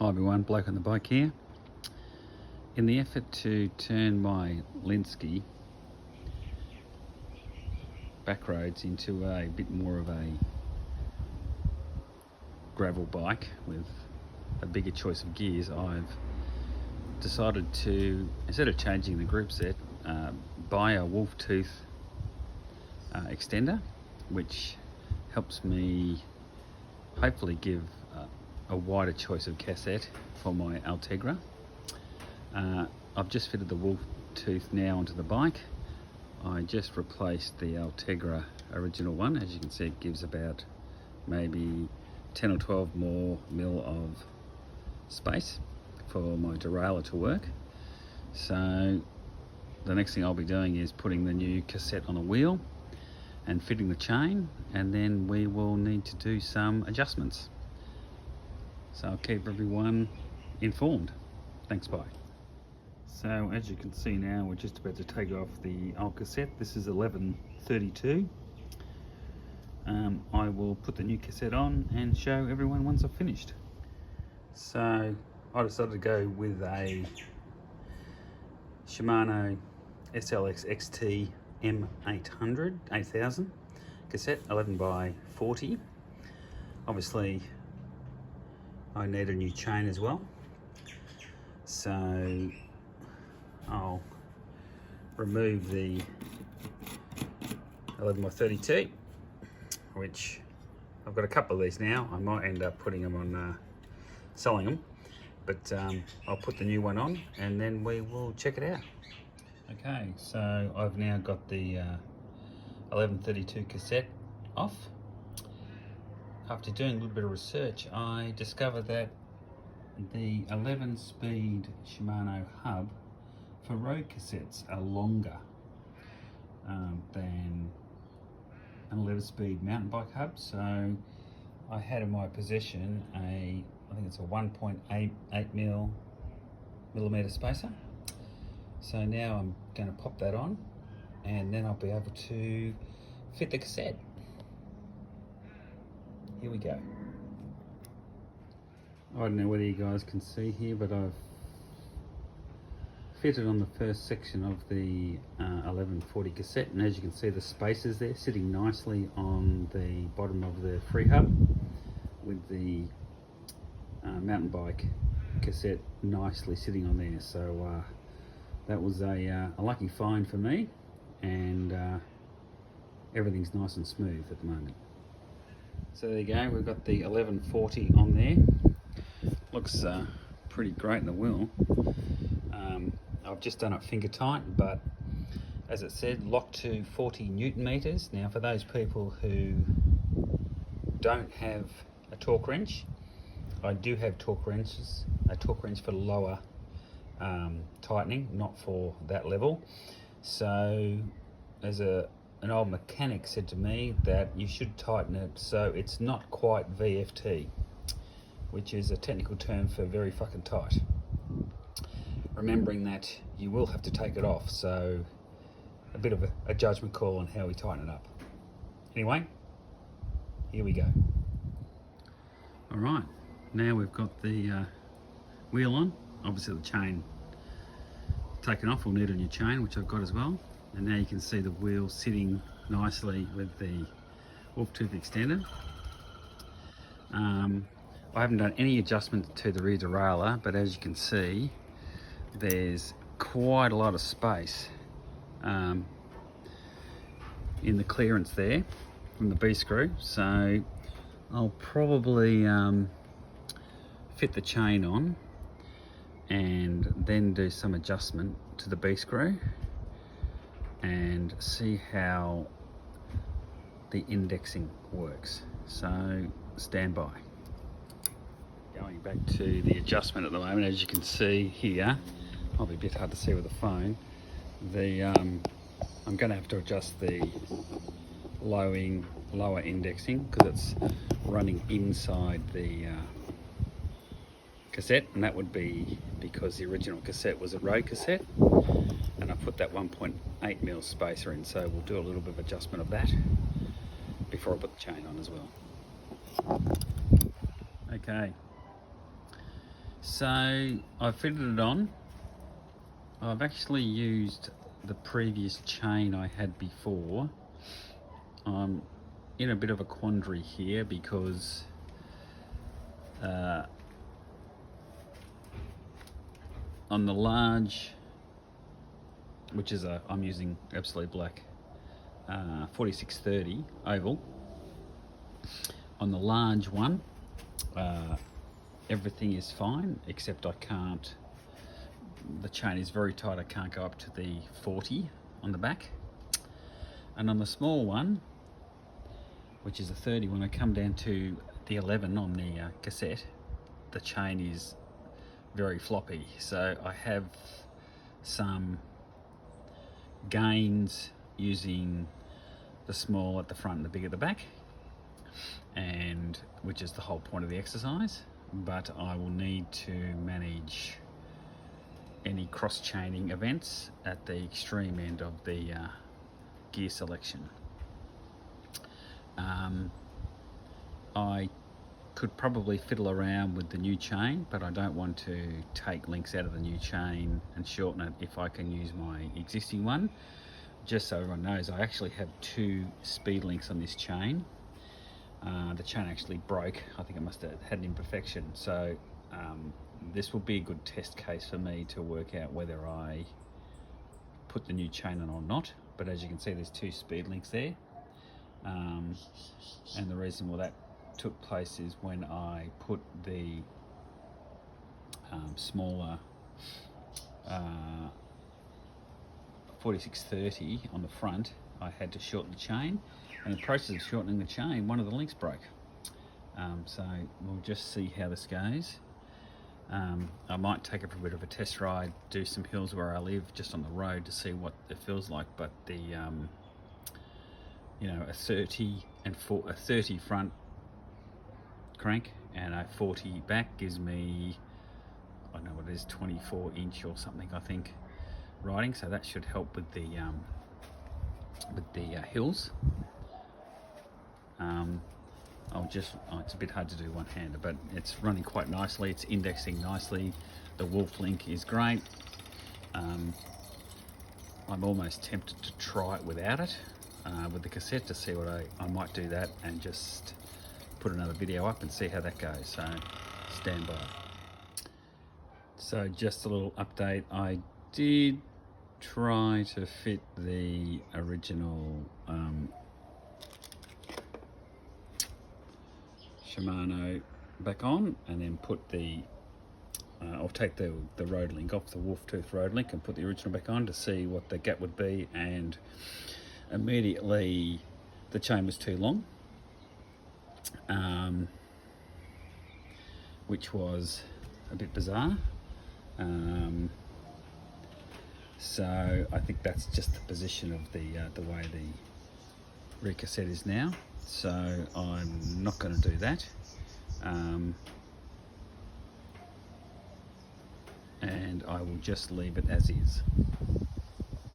Hi everyone, Bloke on the Bike here. In the effort to turn my Lenski back roads into a bit more of a gravel bike with a bigger choice of gears, I've decided to, instead of changing the group set, buy a Wolf Tooth extender, which helps me hopefully give a wider choice of cassette for my Ultegra. I've just fitted the Wolf Tooth now onto the bike. I just replaced the Ultegra original one. As you can see, it gives about maybe 10 or 12 more mil of space for my derailleur to work. So the next thing I'll be doing is putting the new cassette on a wheel and fitting the chain, and then we will need to do some adjustments. So I'll keep everyone informed. Thanks, bye. So as you can see now, we're just about to take off the old cassette. This is 1132. I will put the new cassette on and show everyone once I've finished. So I decided to go with a Shimano SLX XT M800 8000 cassette, 11 by 40. Obviously I need a new chain as well, so I'll remove the 11 by 32, which I've got a couple of these now. I might end up putting them on, selling them, but I'll put the new one on and then we will check it out. Okay, so I've now got the 1132 cassette off. After doing a little bit of research, I discovered that the 11-speed Shimano hub for road cassettes are longer than an 11-speed mountain bike hub. So I had in my possession I think it's a 1.88 millimeter spacer. So now I'm going to pop that on, and then I'll be able to fit the cassette. Here we go. I don't know whether you guys can see here, but I've fitted on the first section of the 1140 cassette, and as you can see, the spacers there sitting nicely on the bottom of the free hub, with the mountain bike cassette nicely sitting on there. So that was a lucky find for me, and everything's nice and smooth at the moment. So there you go, we've got the 1140 on there. Looks pretty great in the wheel. I've just done it finger tight, but as it said, locked to 40 Newton meters. Now for those people who don't have a torque wrench, I do have torque wrenches, a torque wrench for lower tightening, not for that level. So as an old mechanic said to me that you should tighten it so it's not quite VFT, which is a technical term for very fucking tight. Remembering that you will have to take it off, so a bit of a judgment call on how we tighten it up. Anyway, here we go. All right, now we've got the wheel on. Obviously the chain taken off, we'll need a new chain, which I've got as well. And now you can see the wheel sitting nicely with the Wolf Tooth extender. I haven't done any adjustment to the rear derailleur, but as you can see, there's quite a lot of space in the clearance there from the B-screw. So I'll probably fit the chain on and then do some adjustment to the B-screw and see how the indexing works. So stand by. Going back to the adjustment at the moment, as you can see here, might be a bit hard to see with the phone, I'm going to have to adjust the lower indexing because it's running inside the cassette, and that would be because the original cassette was a road cassette, and I put that 1.8 mil spacer in, so we'll do a little bit of adjustment of that before I put the chain on as well. Okay, So I fitted it on. I've actually used the previous chain I had before. I'm in a bit of a quandary here because on the large, which is I'm using absolute black 4630 oval. On the large one, everything is fine except I can't. The chain is very tight. I can't go up to the 40 on the back. And on the small one, which is a 30, when I come down to the 11 on the cassette, the chain is very floppy. So I have some gains using the small at the front and the big at the back, and which is the whole point of the exercise. But I will need to manage any cross-chaining events at the extreme end of the gear selection. I could probably fiddle around with the new chain, but I don't want to take links out of the new chain and shorten it if I can use my existing one. Just so everyone knows, I actually have 2 speed links on this chain. The chain actually broke. I think it must have had an imperfection. So this will be a good test case for me to work out whether I put the new chain on or not. But as you can see, there's 2 speed links there. And the reason why that took place is when I put the smaller 4630 on the front, I had to shorten the chain. And in the process of shortening the chain, one of the links broke. So we'll just see how this goes. I might take it for a bit of a test ride, do some hills where I live, just on the road, to see what it feels like. But the you know, a 30 front crank and a 40 back gives me, I don't know what it is, 24 inch or something, I think, riding. So that should help with the hills. It's a bit hard to do one-handed, but it's running quite nicely. It's indexing nicely. The Wolf link is great. I'm almost tempted to try it without it, with the cassette, to see what I might do that and just put another video up and see how that goes. So stand by. So just a little update. I did try to fit the original Shimano back on, and then put the I'll take the RoadLink off, the Wolf Tooth RoadLink, and put the original back on to see what the gap would be, and immediately the chain was too long, which was a bit bizarre. So I think that's just the position of the way the rear cassette is now. So I'm not going to do that. And I will just leave it as is.